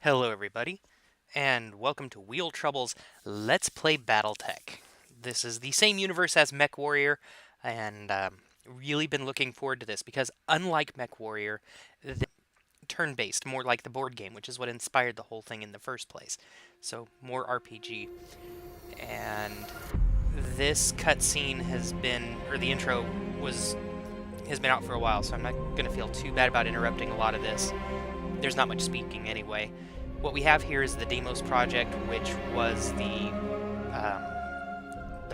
Hello, everybody, and welcome to Wheel Trouble's Let's Play BattleTech. This is the same universe as Mech Warrior, and really been looking forward to this because, unlike Mech Warrior, the turn-based, more like the board game, which is what inspired the whole thing in the first place. So, more RPG. And this cutscene has been, or the intro has been out for a while, so I'm not going to feel too bad about interrupting a lot of this. There's not much speaking anyway. What we have here is the Deimos project, which was the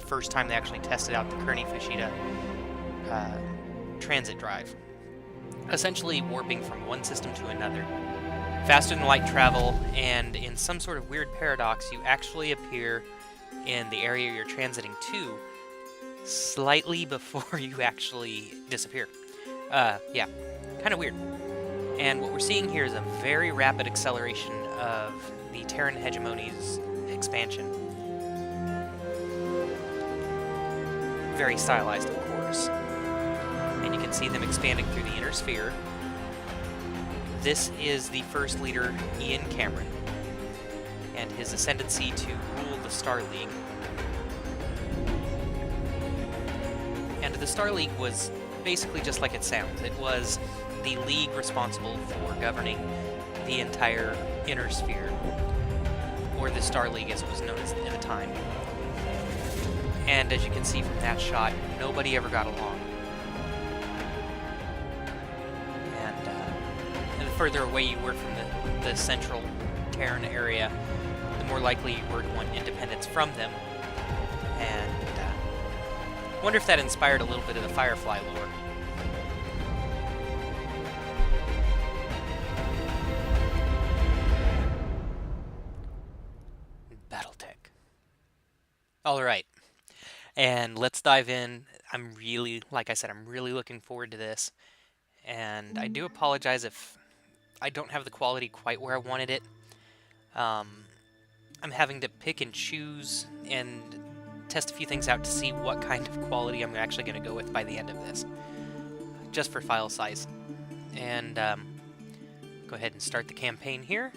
first time they actually tested out the Kearney Fushida transit drive. Essentially warping from one system to another. Faster than light travel, and in some sort of weird paradox, you actually appear in the area you're transiting to slightly before you actually disappear. Yeah, kind of weird. And what we're seeing here is a very rapid acceleration of the Terran hegemony's expansion. Very stylized, of course. And you can see them expanding through the inner sphere. This is the first leader, Ian Cameron, and his ascendancy to rule the Star League. And the Star League was basically just like it sounds. It was the league responsible for governing the entire inner sphere, or the Star League as it was known as at the time. And as you can see from that shot, nobody ever got along. And the further away you were from the central Terran area, the more likely you were to want independence from them. And wonder if that inspired a little bit of the Firefly lore. BattleTech. Alright, and let's dive in. Like I said, I'm really looking forward to this. And I do apologize if I don't have the quality quite where I wanted it. I'm having to pick and choose and test a few things out to see what kind of quality I'm actually going to go with by the end of this. Just for file size. And go ahead and start the campaign here,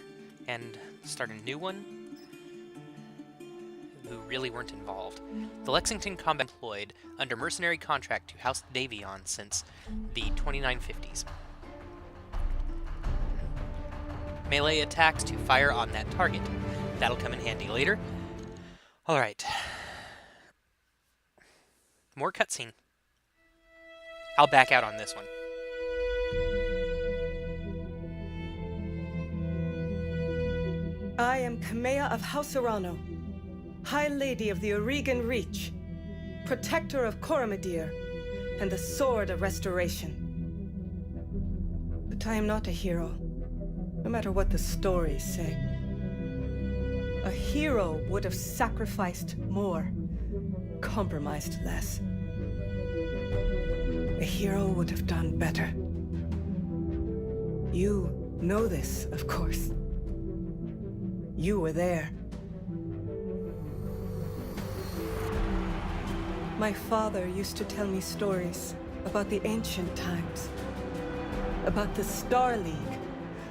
and start a new one. Who really weren't involved. The Lexington Combat employed under mercenary contract to House Davion since the 2950s. Melee attacks to fire on that target. That'll come in handy later. Alright. More cutscene. I'll back out on this one. I am Kamea of House Urano, High Lady of the Oregon Reach, Protector of Coromedir, and the Sword of Restoration. But I am not a hero, no matter what the stories say. A hero would have sacrificed more, compromised less. A hero would have done better. You know this, of course. You were there. My father used to tell me stories about the ancient times, about the Star League,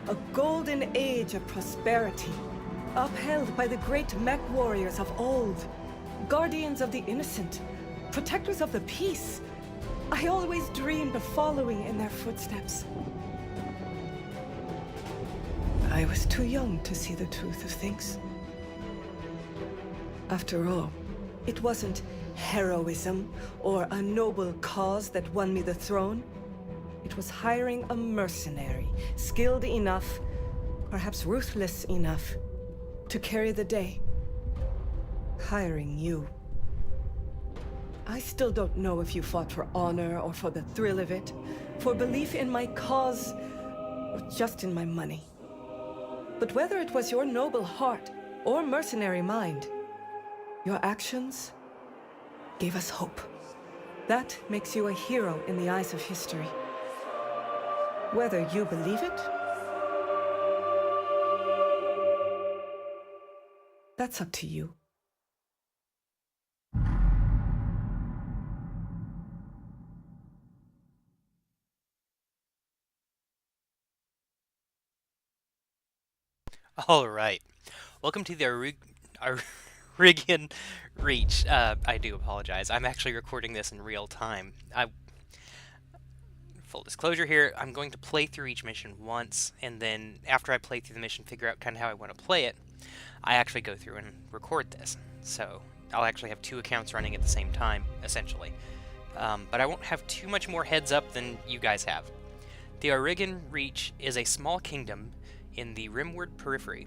a golden age of prosperity, upheld by the great mech warriors of old, guardians of the innocent, protectors of the peace. I always dreamed of following in their footsteps. I was too young to see the truth of things. After all, it wasn't heroism or a noble cause that won me the throne. It was hiring a mercenary, skilled enough, perhaps ruthless enough, to carry the day. Hiring you. I still don't know if you fought for honor or for the thrill of it, for belief in my cause, or just in my money. But whether it was your noble heart or mercenary mind, your actions gave us hope. That makes you a hero in the eyes of history. Whether you believe it, that's up to you. All right. Welcome to the Arigan Reach. I do apologize. I'm actually recording this in real time. Full disclosure here, I'm going to play through each mission once, and then after I play through the mission, figure out kind of how I want to play it, I actually go through and record this. So I'll actually have two accounts running at the same time, essentially. But I won't have too much more heads up than you guys have. The Arigan Reach is a small kingdom in the rimward periphery,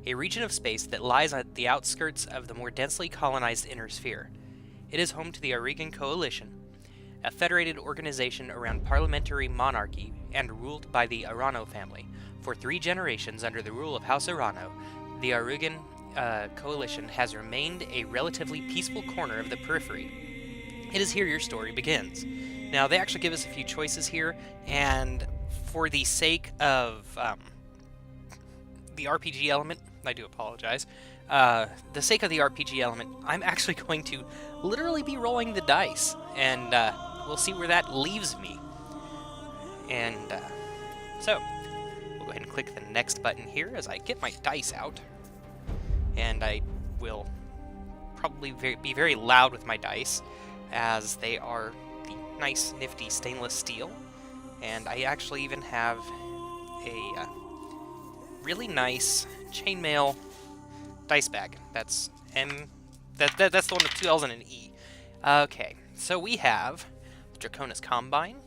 a region of space that lies at the outskirts of the more densely colonized inner sphere. It is home to the Arigan Coalition, a federated organization around parliamentary monarchy and ruled by the Arano family. For 3 generations under the rule of House Arano, the Arigan Coalition has remained a relatively peaceful corner of the periphery. It is here your story begins. Now, they actually give us a few choices here, and for the sake of the RPG element, I do apologize. The sake of the RPG element, I'm actually going to literally be rolling the dice, and we'll see where that leaves me. And so, we'll go ahead and click the next button here as I get my dice out. And I will probably be very loud with my dice, as they are the nice, nifty stainless steel. And I actually even have a really nice chainmail dice bag. That's that's the one with 2 L's and an E. Okay, so we have Draconis Combine,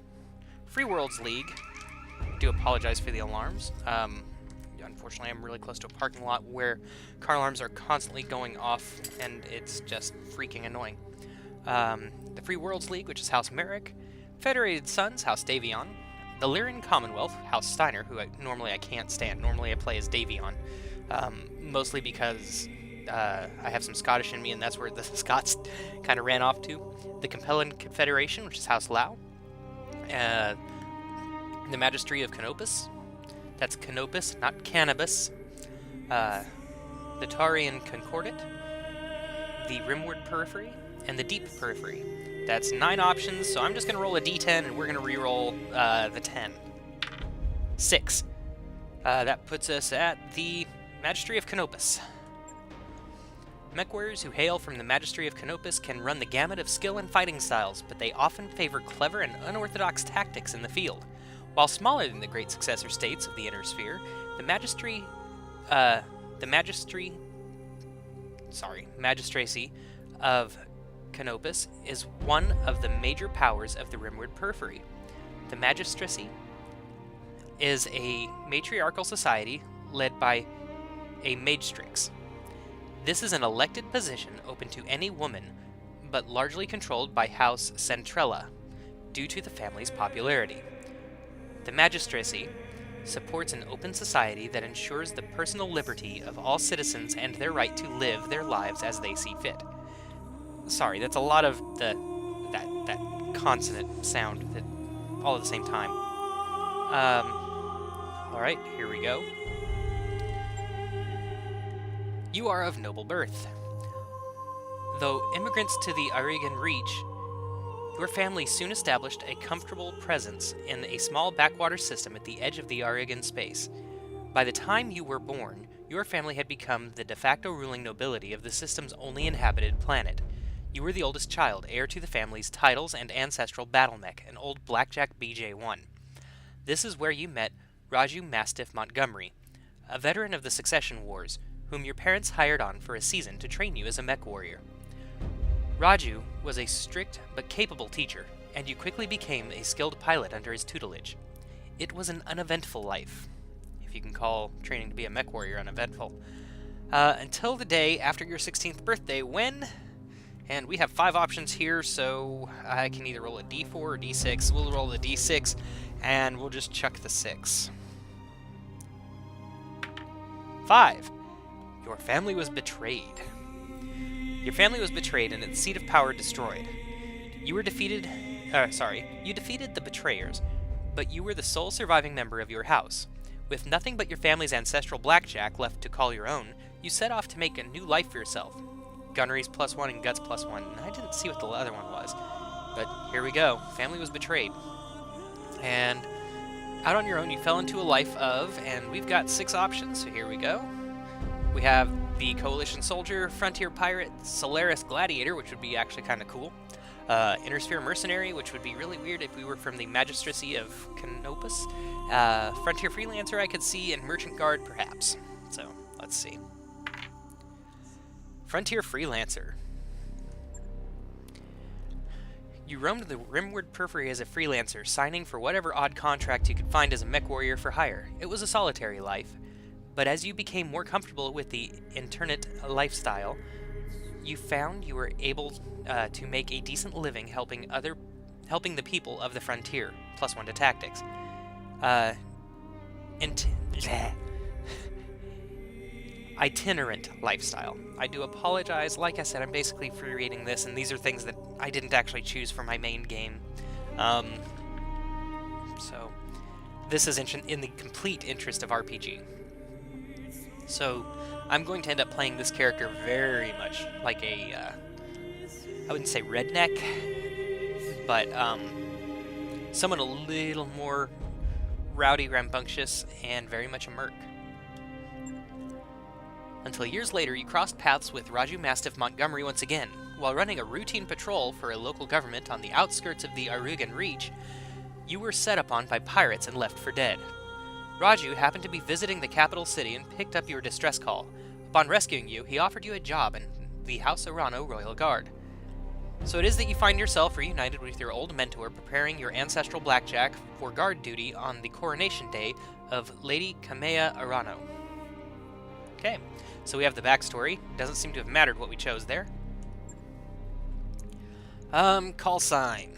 Free Worlds League. Do apologize for the alarms. Unfortunately, I'm really close to a parking lot where car alarms are constantly going off, and it's just freaking annoying. The Free Worlds League, which is House Merrick, Federated Sons, House Davion, the Lyrian Commonwealth, House Steiner, who normally I can't stand. Normally I play as Davion, mostly because I have some Scottish in me, and that's where the Scots kind of ran off to. The Capellan Confederation, which is House Lau, the Magistry of Canopus, that's Canopus, not Cannabis, the Tarian Concordat, the Rimward Periphery, and the Deep Periphery. That's 9 options, so I'm just going to roll a d10, and we're going to re-roll the 10. 6. That puts us at the Magistry of Canopus. Mech warriors who hail from the Magistry of Canopus can run the gamut of skill and fighting styles, but they often favor clever and unorthodox tactics in the field. While smaller than the great successor states of the Inner Sphere, the Magistracy of Canopus is one of the major powers of the Rimward Periphery. The Magistracy is a matriarchal society led by a Magistrix. This is an elected position open to any woman, but largely controlled by House Centrella, due to the family's popularity. The Magistracy supports an open society that ensures the personal liberty of all citizens and their right to live their lives as they see fit. Sorry, that's a lot of that consonant sound that all at the same time. All right, here we go. You are of noble birth. Though immigrants to the Arigan Reach, your family soon established a comfortable presence in a small backwater system at the edge of the Arigan space. By the time you were born, your family had become the de facto ruling nobility of the system's only inhabited planet. You were the oldest child, heir to the family's titles and ancestral battle mech, an old Blackjack BJ-1. This is where you met Raju Mastiff Montgomery, a veteran of the Succession Wars, whom your parents hired on for a season to train you as a mech warrior. Raju was a strict but capable teacher, and you quickly became a skilled pilot under his tutelage. It was an uneventful life, if you can call training to be a mech warrior uneventful, until the day after your 16th birthday when... And we have 5 options here, so I can either roll a d4 or d6. We'll roll the d6, and we'll just chuck the 6. 5. Your family was betrayed. Your family was betrayed and its seat of power destroyed. You defeated the betrayers, but you were the sole surviving member of your house. With nothing but your family's ancestral blackjack left to call your own, you set off to make a new life for yourself. Gunnery's +1 and Guts +1. I didn't see what the other one was, but here we go. Family was betrayed. And out on your own, you fell into a life of, and we've got 6 options, so here we go. We have the Coalition Soldier, Frontier Pirate, Solaris Gladiator, which would be actually kind of cool. Intersphere Mercenary, which would be really weird if we were from the Magistracy of Canopus. Frontier Freelancer I could see, and Merchant Guard perhaps. So, let's see. Frontier Freelancer. You roamed the Rimward Periphery as a freelancer, signing for whatever odd contract you could find as a mech warrior for hire. It was a solitary life, but as you became more comfortable with the internate lifestyle, you found you were able to make a decent living helping the people of the frontier. +1 to tactics. Itinerant lifestyle. I do apologize. Like I said, I'm basically free reading this, and these are things that I didn't actually choose for my main game. So this is in the complete interest of RPG. So I'm going to end up playing this character very much like a, I wouldn't say redneck, but someone a little more rowdy, rambunctious, and very much a merc. Until years later, you crossed paths with Raju Mastiff Montgomery once again. While running a routine patrol for a local government on the outskirts of the Arugan Reach, you were set upon by pirates and left for dead. Raju happened to be visiting the capital city and picked up your distress call. Upon rescuing you, he offered you a job in the House Arano Royal Guard. So it is that you find yourself reunited with your old mentor, preparing your ancestral blackjack for guard duty on the coronation day of Lady Kamea Arano. Okay, so we have the backstory. Doesn't seem to have mattered what we chose there. Call sign.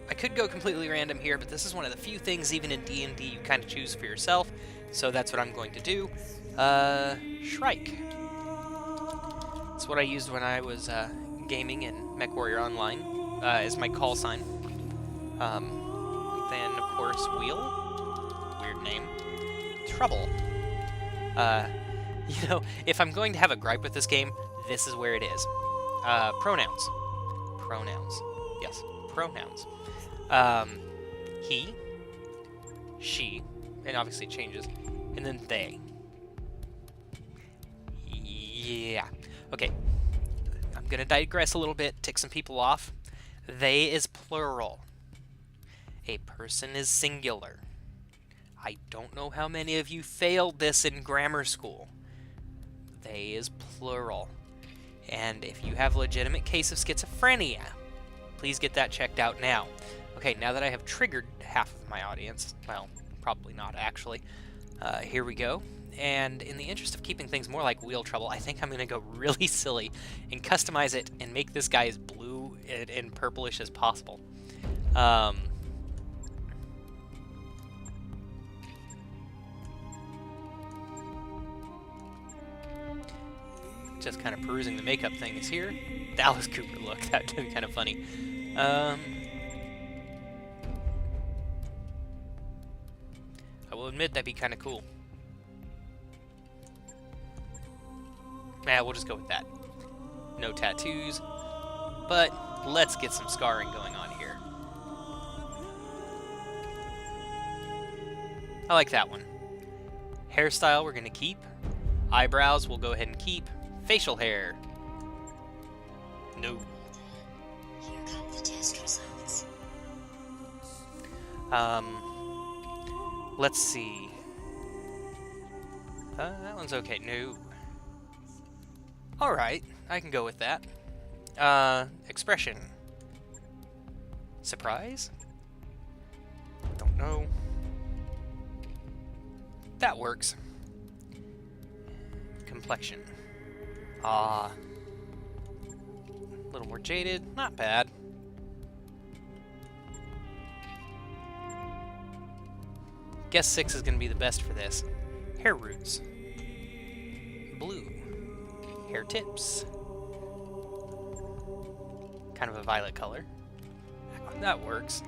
I could go completely random here, but this is one of the few things even in D&D you kind of choose for yourself, so that's what I'm going to do. Shrike. That's what I used when I was gaming in MechWarrior Online, as my call sign. Then, of course, Wheel. Weird name. Trouble. You know, if I'm going to have a gripe with this game, this is where it is. Pronouns. Pronouns. Yes, pronouns. He, she, and obviously it changes, and then they. Yeah. Okay. I'm gonna digress a little bit, tick some people off. They is plural. A person is singular. I don't know how many of you failed this in grammar school. They is plural. And if you have a legitimate case of schizophrenia, please get that checked out now. Okay, now that I have triggered half of my audience, well, probably not actually, here we go. And in the interest of keeping things more like Wheel Trouble, I think I'm going to go really silly and customize it and make this guy as blue and purplish as possible. Just kind of perusing the makeup things here. The Alice Cooper look, that would be kind of funny. I will admit that'd be kind of cool. We'll just go with that. No tattoos, but let's get some scarring going on here. I like that one. Hairstyle we're going to keep. Eyebrows we'll go ahead and keep. Facial hair. No. Here come the test results. Let's see. That one's okay. No. Alright, I can go with that. Expression. Surprise? Don't know. That works. Complexion. A little more jaded. Not bad. Guess 6 is going to be the best for this. Hair roots. Blue. Hair tips. Kind of a violet color. That works.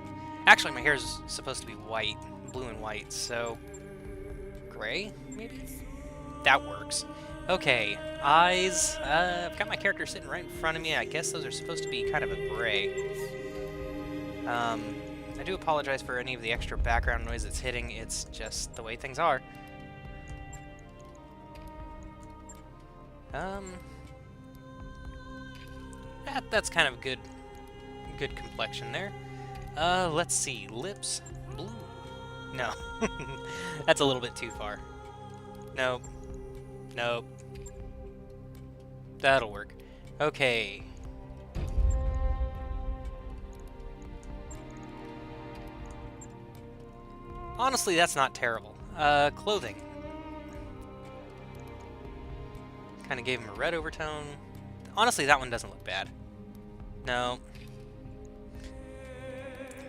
Actually, my hair is supposed to be white. Blue and white, so... gray, maybe? That works. Okay, eyes. I've got my character sitting right in front of me. I guess those are supposed to be kind of a gray. I do apologize for any of the extra background noise that's hitting. It's just the way things are. Um, that's kind of good complexion there. Let's see. Lips, blue. No, that's a little bit too far. Nope, nope. That'll work. Okay. Honestly, that's not terrible. Clothing. Kind of gave him a red overtone. Honestly, that one doesn't look bad. No.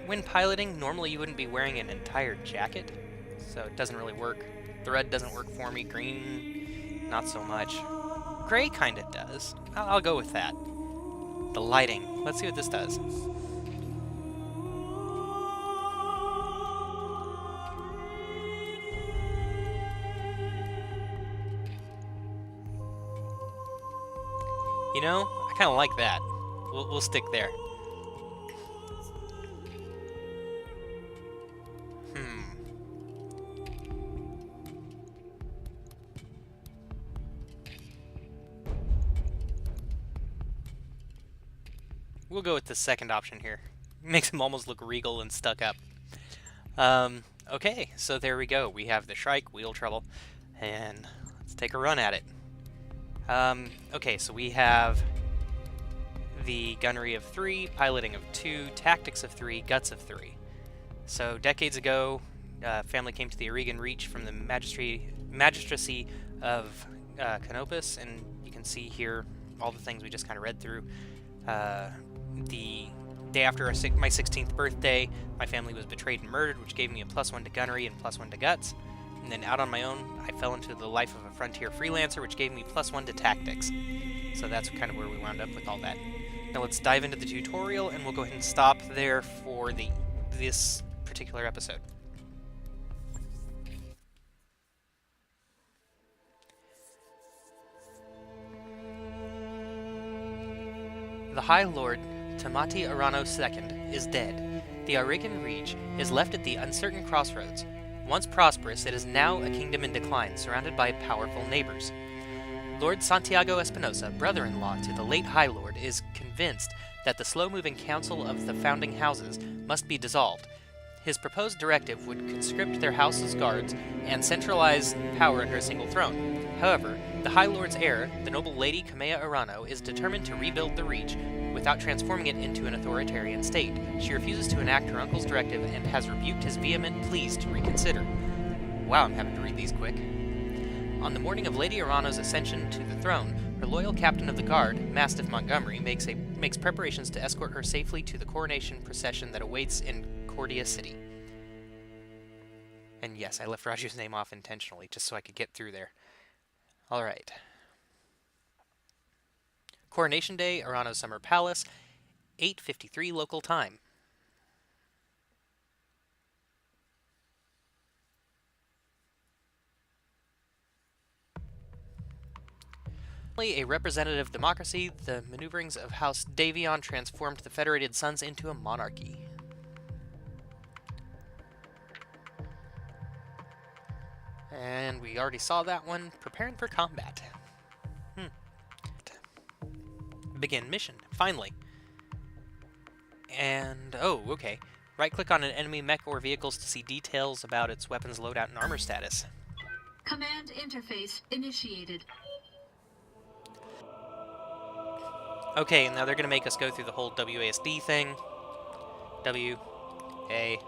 When piloting, normally you wouldn't be wearing an entire jacket, so it doesn't really work. The red doesn't work for me. Green, not so much. Gray kind of does. I'll go with that. The lighting. Let's see what this does. You know, I kind of like that. We'll stick there. We'll go with the second option here. Makes him almost look regal and stuck up. Okay, so there we go. We have the Shrike, Wheel Trouble, and let's take a run at it. Okay, so we have the Gunnery of 3, Piloting of 2, Tactics of 3, Guts of 3. So decades ago, family came to the Aurigan Reach from the magistracy of Canopus, and you can see here all the things we just kind of read through. The day after my 16th birthday, my family was betrayed and murdered, which gave me a +1 to Gunnery and +1 to Guts. And then out on my own, I fell into the life of a frontier freelancer, which gave me +1 to Tactics. So that's kind of where we wound up with all that. Now let's dive into the tutorial, and we'll go ahead and stop there for this particular episode. The High Lord Tamati Arano II is dead. The Aurigan Reach is left at the uncertain crossroads. Once prosperous, it is now a kingdom in decline, surrounded by powerful neighbors. Lord Santiago Espinosa, brother-in-law to the late High Lord, is convinced that the slow-moving council of the founding houses must be dissolved. His proposed directive would conscript their house's guards and centralize power under a single throne. However, the High Lord's heir, the noble Lady Kamea Arano, is determined to rebuild the Reach without transforming it into an authoritarian state. She refuses to enact her uncle's directive and has rebuked his vehement pleas to reconsider. Wow, I'm having to read these quick. On the morning of Lady Arano's ascension to the throne, her loyal captain of the guard, Mastiff Montgomery, makes preparations to escort her safely to the coronation procession that awaits in Cordia City. And yes, I left Raju's name off intentionally, just so I could get through there. Alright. Coronation Day, Arano's Summer Palace, 8:53 local time. A representative democracy, the maneuverings of House Davion transformed the Federated Suns into a monarchy. And we already saw that one. Preparing for combat. Begin mission. Finally. And, oh, okay. Right-click on an enemy mech or vehicles to see details about its weapons loadout and armor status. Command interface initiated. Okay, now they're going to make us go through the whole WASD thing. W, A,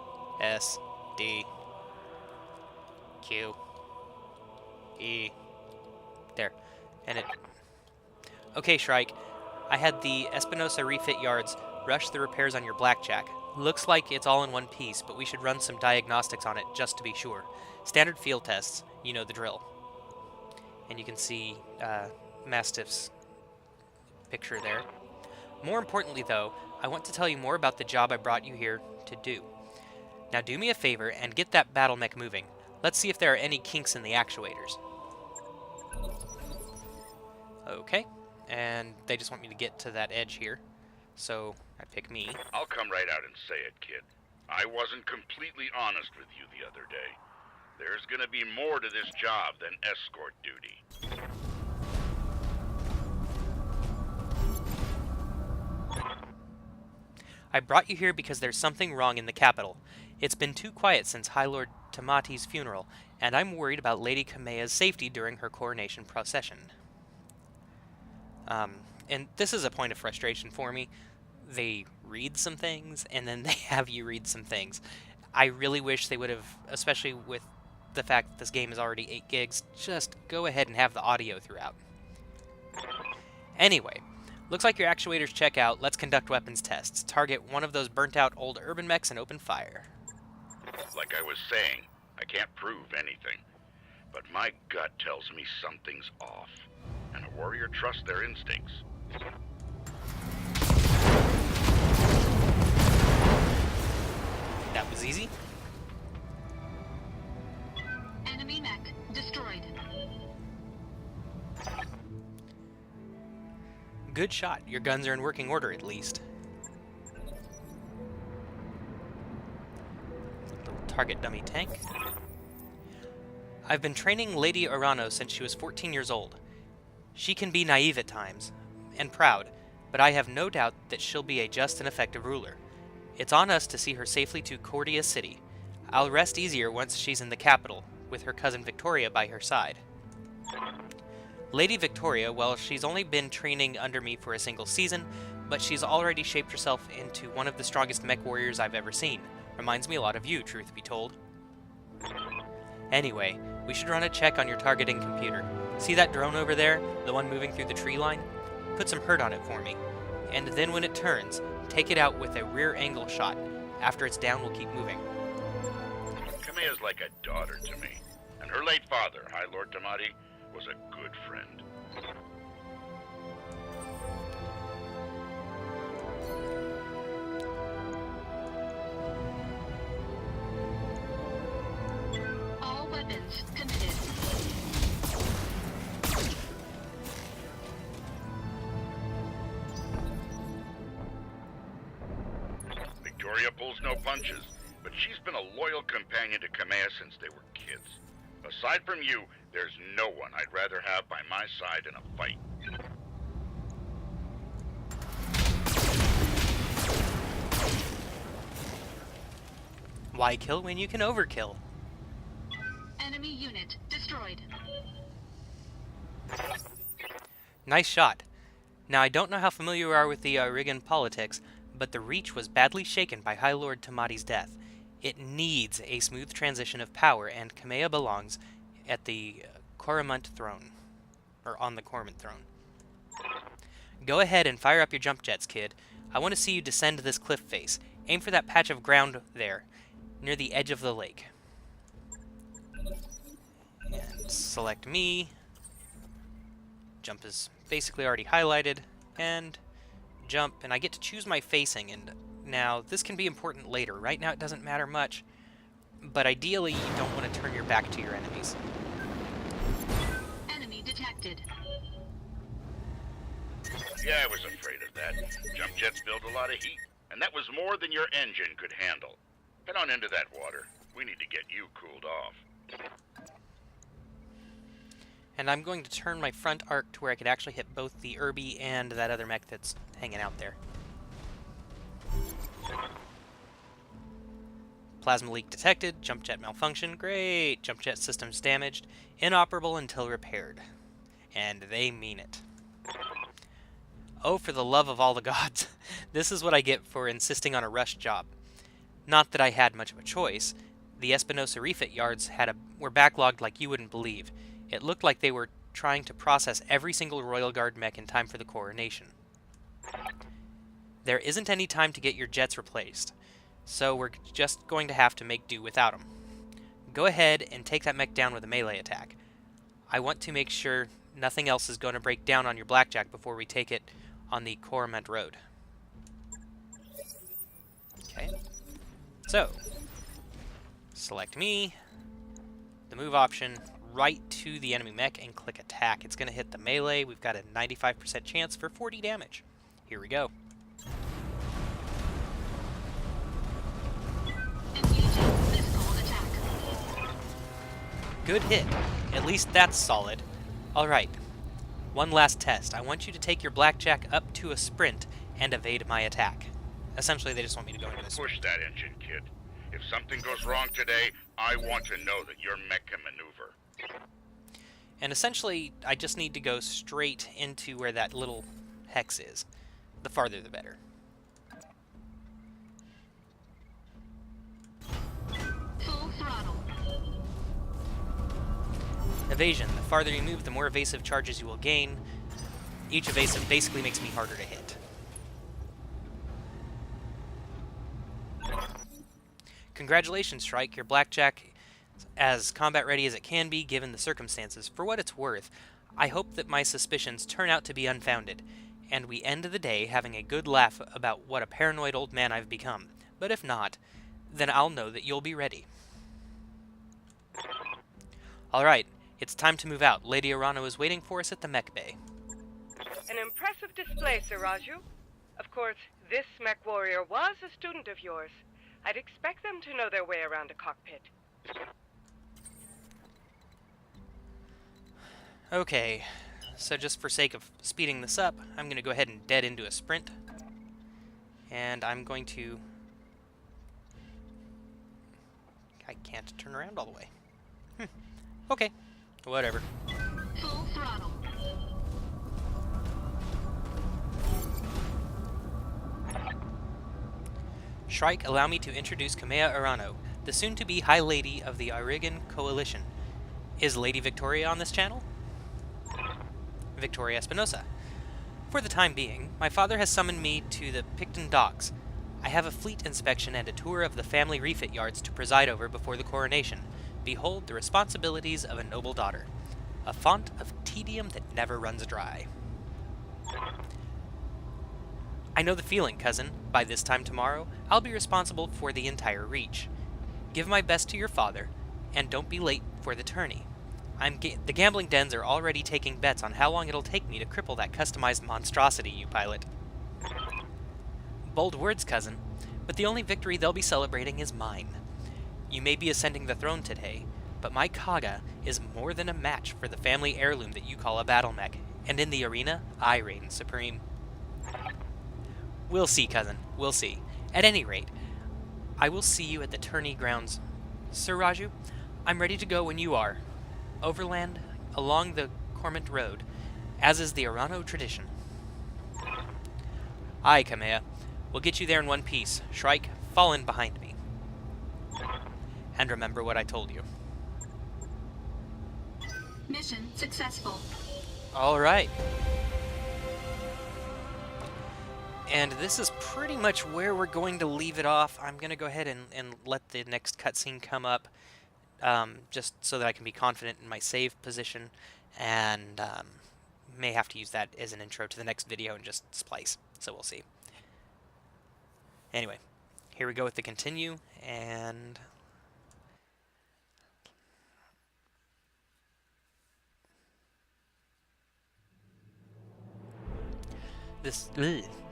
S, D, Q, E. There. And it... Okay, Shrike. I had the Espinosa refit yards rush the repairs on your Blackjack. Looks like it's all in one piece, but we should run some diagnostics on it just to be sure. Standard field tests. You know the drill. And you can see Mastiff's picture there. More importantly, though, I want to tell you more about the job I brought you here to do. Now do me a favor and get that battle mech moving. Let's see if there are any kinks in the actuators. Okay, and they just want me to get to that edge here, so I pick me. I'll come right out and say it, kid. I wasn't completely honest with you the other day. There's gonna be more to this job than escort duty. I brought you here because there's something wrong in the capital. It's been too quiet since High Lord Tamati's funeral, and I'm worried about Lady Kamea's safety during her coronation procession. And this is a point of frustration for me. They read some things, and then they have you read some things. I really wish they would have, especially with the fact that this game is already 8 gigs, just go ahead and have the audio throughout. Anyway, looks like your actuators check out. Let's conduct weapons tests. Target one of those burnt-out old urban mechs and open fire. Like I was saying, I can't prove anything. But my gut tells me something's off. And a warrior trusts their instincts. That was easy. Enemy mech destroyed. Good shot. Your guns are in working order at least. Target dummy tank. I've been training Lady Arano since she was 14 years old. She can be naive at times, and proud, but I have no doubt that she'll be a just and effective ruler. It's on us to see her safely to Cordia City. I'll rest easier once she's in the capital, with her cousin Victoria by her side. Lady Victoria, well, she's only been training under me for a single season, but she's already shaped herself into one of the strongest mech warriors I've ever seen. Reminds me a lot of you, truth be told. Anyway, we should run a check on your targeting computer. See that drone over there, the one moving through the tree line? Put some hurt on it for me. And then when it turns, take it out with a rear angle shot. After it's down, we'll keep moving. Kamea's like a daughter to me. And her late father, High Lord Tamati, was a good friend. All weapons committed. Victoria pulls no punches, but she's been a loyal companion to Kamea since they were kids. Aside from you, there's no one I'd rather have by my side in a fight. Why kill when you can overkill? Enemy unit destroyed. Nice shot. Now, I don't know how familiar you are with the Rigan politics, but the Reach was badly shaken by High Lord Tamati's death. It needs a smooth transition of power, and Kamea belongs at the Coromant throne. Or on the Coromant throne. Go ahead and fire up your jump jets, kid. I want to see you descend this cliff face. Aim for that patch of ground there, near the edge of the lake. And select me. Jump is basically already highlighted. And jump, and I get to choose my facing, and now this can be important later. Right now it doesn't matter much, but ideally you don't want to turn your back to your enemies. Enemy detected. Yeah, I was afraid of that. Jump jets build a lot of heat, and that was more than your engine could handle. Head on into that water. We need to get you cooled off. And I'm going to turn my front arc to where I could actually hit both the Irby and that other mech that's hanging out there. Plasma leak detected. Jump jet malfunction. Great. Jump jet systems damaged. Inoperable until repaired. And they mean it. Oh, for the love of all the gods. This is what I get for insisting on a rush job. Not that I had much of a choice. The Espinosa refit yards were backlogged like you wouldn't believe. It looked like they were trying to process every single Royal Guard mech in time for the coronation. There isn't any time to get your jets replaced, so we're just going to have to make do without them. Go ahead and take that mech down with a melee attack. I want to make sure nothing else is going to break down on your blackjack before we take it on the Coromant Road. Okay. So, select me, the move option, right to the enemy mech, and click attack. It's going to hit the melee. We've got a 95% chance for 40 damage. Here we go. Engaging physical attack. Good hit. At least that's solid. Alright. One last test. I want you to take your blackjack up to a sprint and evade my attack. Essentially, they just want me to go into this. Push that engine, kid. If something goes wrong today, I want to know that your mech can maneuver. And essentially, I just need to go straight into where that little hex is. The farther, the better. Full throttle. Evasion. The farther you move, the more evasive charges you will gain. Each evasive basically makes me harder to hit. Congratulations, Shrike. Your blackjack as combat ready as it can be given the circumstances. For what it's worth, I hope that my suspicions turn out to be unfounded, and we end the day having a good laugh about what a paranoid old man I've become. But if not, then I'll know that you'll be ready. Alright, it's time to move out. Lady Arano is waiting for us at the mech bay. An impressive display, Sir Raju. Of course, this mech warrior was a student of yours. I'd expect them to know their way around a cockpit. Okay, so just for sake of speeding this up, I'm going to go ahead and dead into a sprint. And I'm going to... I can't turn around all the way. Okay, whatever. Full throttle. Shrike, allow me to introduce Kamea Arano, the soon-to-be High Lady of the Arigan Coalition. Is Lady Victoria on this channel? Victoria Espinosa. For the time being, my father has summoned me to the Picton Docks. I have a fleet inspection and a tour of the family refit yards to preside over before the coronation. Behold the responsibilities of a noble daughter. A font of tedium that never runs dry. I know the feeling, cousin. By this time tomorrow, I'll be responsible for the entire reach. Give my best to your father, and don't be late for the tourney. The gambling dens are already taking bets on how long it'll take me to cripple that customized monstrosity you pilot. Bold words, cousin, but the only victory they'll be celebrating is mine. You may be ascending the throne today, but my Kaga is more than a match for the family heirloom that you call a battle mech, and in the arena, I reign supreme. We'll see, cousin, we'll see. At any rate, I will see you at the tourney grounds. Sir Raju, I'm ready to go when you are. Overland, along the Cormant Road, as is the Arano tradition. Aye, Kamea. We'll get you there in one piece. Shrike, fall in behind me. And remember what I told you. Mission successful. Alright. And this is pretty much where we're going to leave it off. I'm going to go ahead and let the next cutscene come up, just so that I can be confident in my save position, and may have to use that as an intro to the next video and just splice, so we'll see. Anyway, here we go with the continue, and...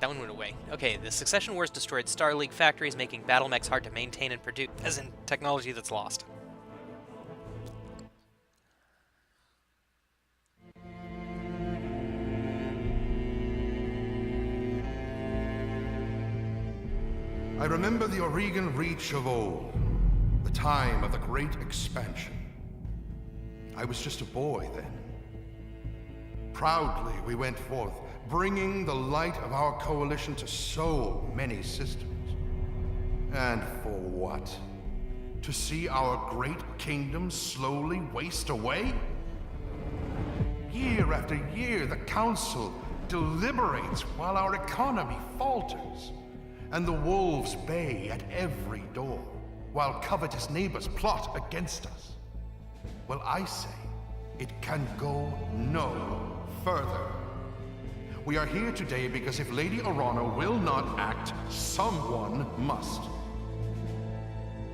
that one went away. Okay, the Succession Wars destroyed Star League factories, making battle mechs hard to maintain and produce, as in technology that's lost. I remember the Oregon Reach of old, the time of the Great Expansion. I was just a boy then. Proudly we went forth, bringing the light of our coalition to so many systems. And for what? To see our great kingdom slowly waste away? Year after year, the Council deliberates while our economy falters, and the wolves bay at every door, while covetous neighbors plot against us. Well, I say, it can go no further. We are here today because if Lady Arano will not act, someone must.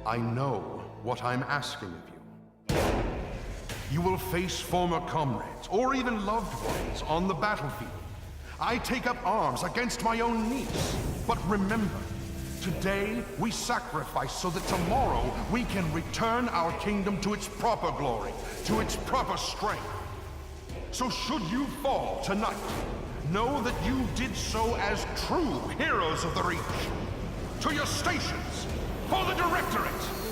I know what I'm asking of you. You will face former comrades, or even loved ones, on the battlefield. I take up arms against my own niece. But remember, today we sacrifice so that tomorrow we can return our kingdom to its proper glory, to its proper strength. So should you fall tonight, know that you did so as true heroes of the Reach. To your stations! For the Directorate!